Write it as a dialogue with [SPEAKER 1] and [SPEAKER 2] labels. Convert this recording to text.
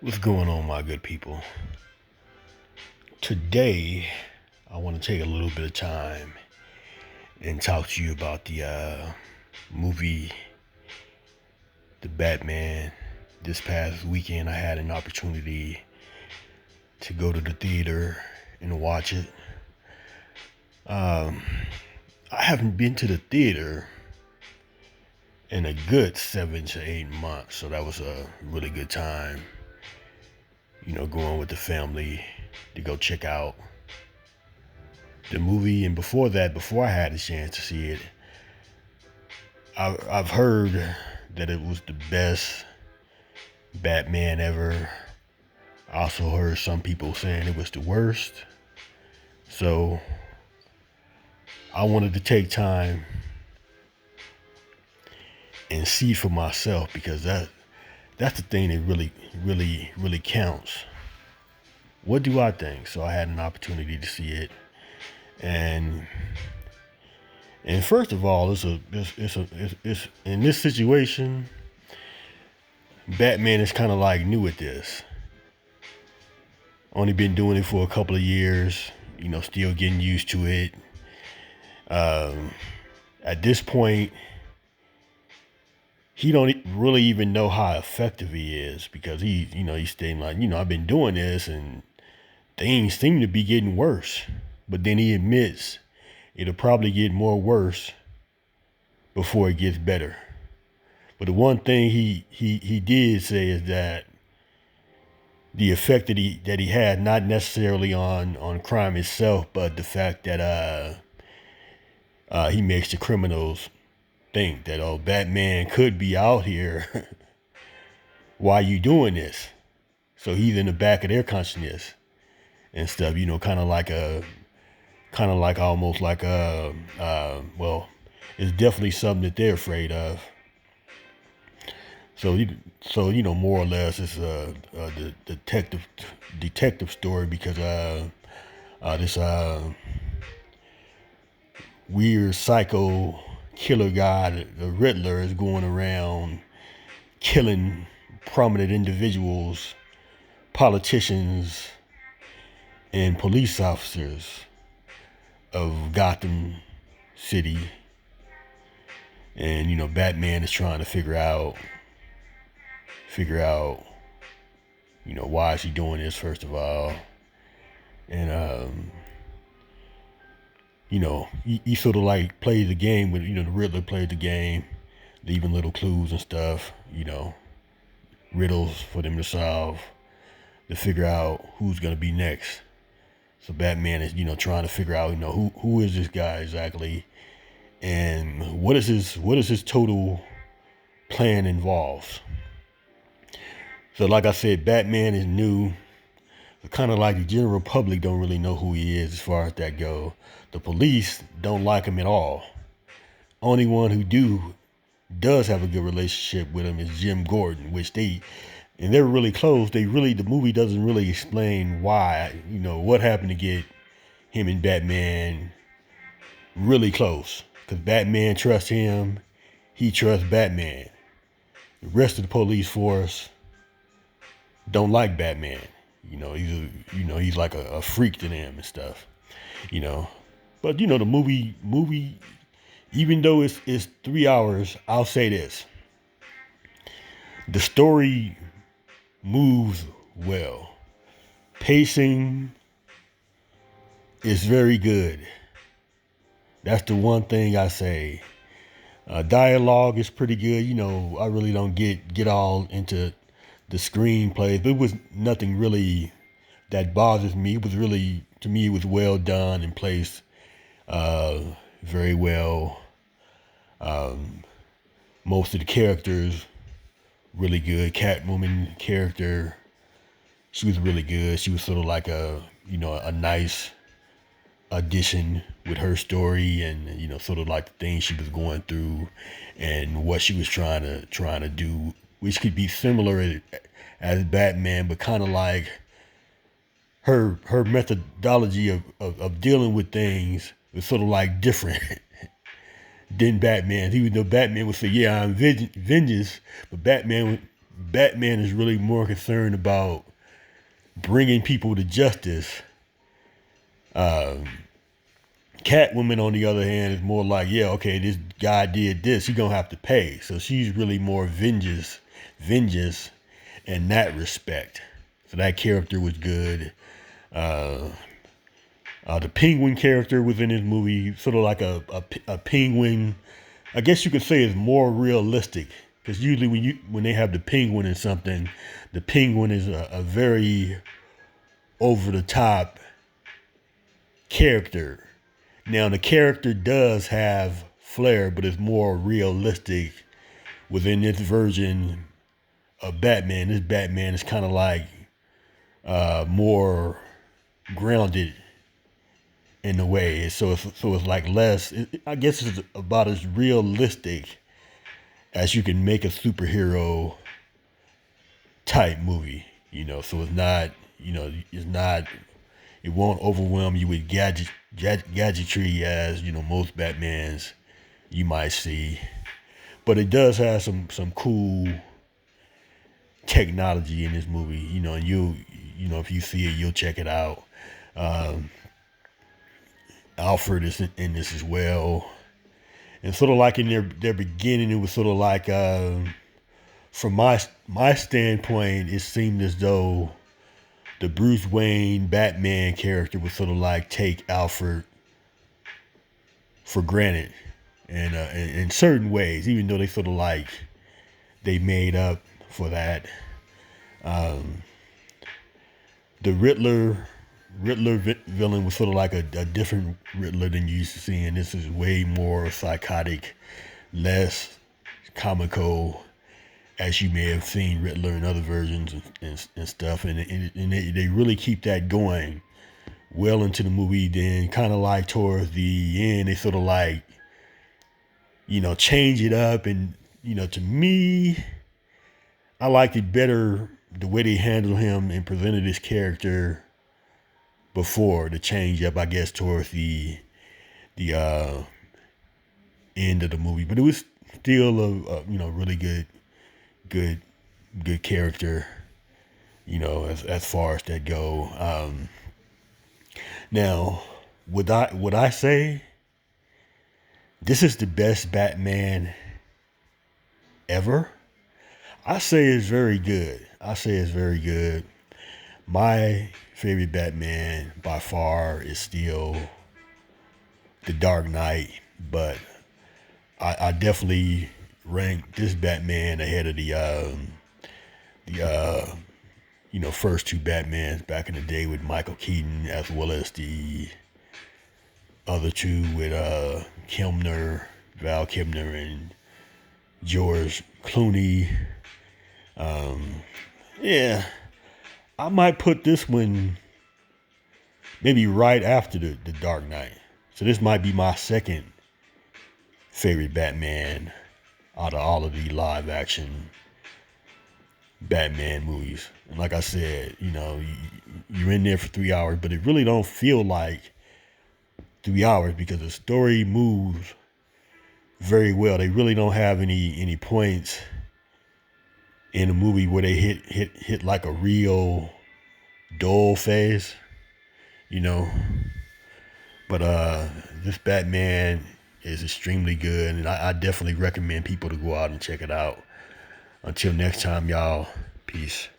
[SPEAKER 1] What's going on, my good people? Today, I want to take a little bit of time and talk to you about the movie, The Batman. This past weekend, I had an opportunity to go to the theater and watch it. Um, I haven't been to the theater in a good 7 to 8 months, so that was a really good time. Going with the family to go check out the movie. And before that, before I had a chance to see it, I've heard that it was the best Batman ever. I also heard some people saying it was the worst. So I wanted to take time and see for myself, because that's the thing that really counts. What do I think? So I had an opportunity to see it, and first of all, it's in this situation, Batman is kind of like new at this. Only been doing it for a couple of years, still getting used to it. Um, at this point, he don't really even know how effective he is, because he's stating like, I've been doing this and things seem to be getting worse. But then he admits it'll probably get more worse before it gets better. But the one thing he did say is that the effect that he had, not necessarily on crime itself, but the fact that he makes the criminals think that, oh, Batman could be out here. Why you doing this? So he's in the back of their consciousness and stuff. Kind of like almost like well, it's definitely something that they're afraid of. So more or less, it's the detective story, because this weird psycho killer guy, the Riddler, is going around killing prominent individuals, politicians, and police officers of Gotham City. And Batman is trying to figure out why is he doing this, first of all. And he sort of like plays the game with, the Riddler played the game, leaving little clues and stuff, riddles for them to solve, to figure out who's going to be next. So Batman is, trying to figure out, who is this guy exactly, and what is his total plan involves. So like I said, Batman is new. Kind of like the general public don't really know who he is as far as that go. The police don't like him at all. Only one who does have a good relationship with him is Jim Gordon, and they're really close. The movie doesn't really explain why, what happened to get him and Batman really close. Because Batman trusts him, he trusts Batman. The rest of the police force don't like Batman. He's like a freak to them and stuff. But the movie, even though it's 3 hours, I'll say this: the story moves well. Pacing is very good. That's the one thing I say. Dialogue is pretty good. I really don't get all into the screenplay, but it was nothing really that bothers me. It was really, to me, it was well done and placed very well. Most of the characters really good. Catwoman character, she was really good. She was sort of like a nice addition with her story, and sort of like the things she was going through and what she was trying to do, which could be similar as Batman, but kind of like her methodology of dealing with things was sort of like different than Batman. Even though Batman would say, yeah, I'm vengeance, but Batman is really more concerned about bringing people to justice. Catwoman, on the other hand, is more like, yeah, okay, this guy did this, he gonna have to pay. So she's really more vengeance in that respect. So that character was good. The Penguin character within this movie, sort of like a penguin. I guess you could say is more realistic, because usually when they have the penguin in something, the penguin is a very over the top character. Now the character does have flair, but it's more realistic within this version of Batman. This Batman is kind of like more grounded in a way. So it's like less. I guess it's about as realistic as you can make a superhero type movie. So it's not. It's not. It won't overwhelm you with gadgetry as most Batmans you might see, but it does have some cool technology in this movie. And if you see it, you'll check it out. Alfred is in this as well, and sort of like in their beginning, it was sort of like from my standpoint, it seemed as though the Bruce Wayne Batman character would sort of like take Alfred for granted, and in certain ways, even though they sort of like they made up for that. The Riddler villain was sort of like a different Riddler than you used to seeing. This is way more psychotic, less comical, as you may have seen Riddler in other versions and stuff. And they really keep that going well into the movie. Then kind of like towards the end, they sort of like, change it up. And, to me, I liked it better the way they handled him and presented his character before the change up, I guess, towards the end of the movie. But it was still a really good character, as far as that go. Now, would I say this is the best Batman ever? I say it's very good. My favorite Batman by far is still The Dark Knight, but I definitely rank this Batman ahead of the first two Batmans back in the day with Michael Keaton, as well as the other two with Val Kilmer and George Clooney. Yeah, I might put this one maybe right after the Dark Knight. So this might be my second favorite Batman out of all of the live action Batman movies. And like I said, you're in there for 3 hours, but it really don't feel like 3 hours because the story moves very well. They really don't have any points in a movie where they hit like a real dull phase, But this Batman is extremely good, and I definitely recommend people to go out and check it out. Until next time, y'all, peace.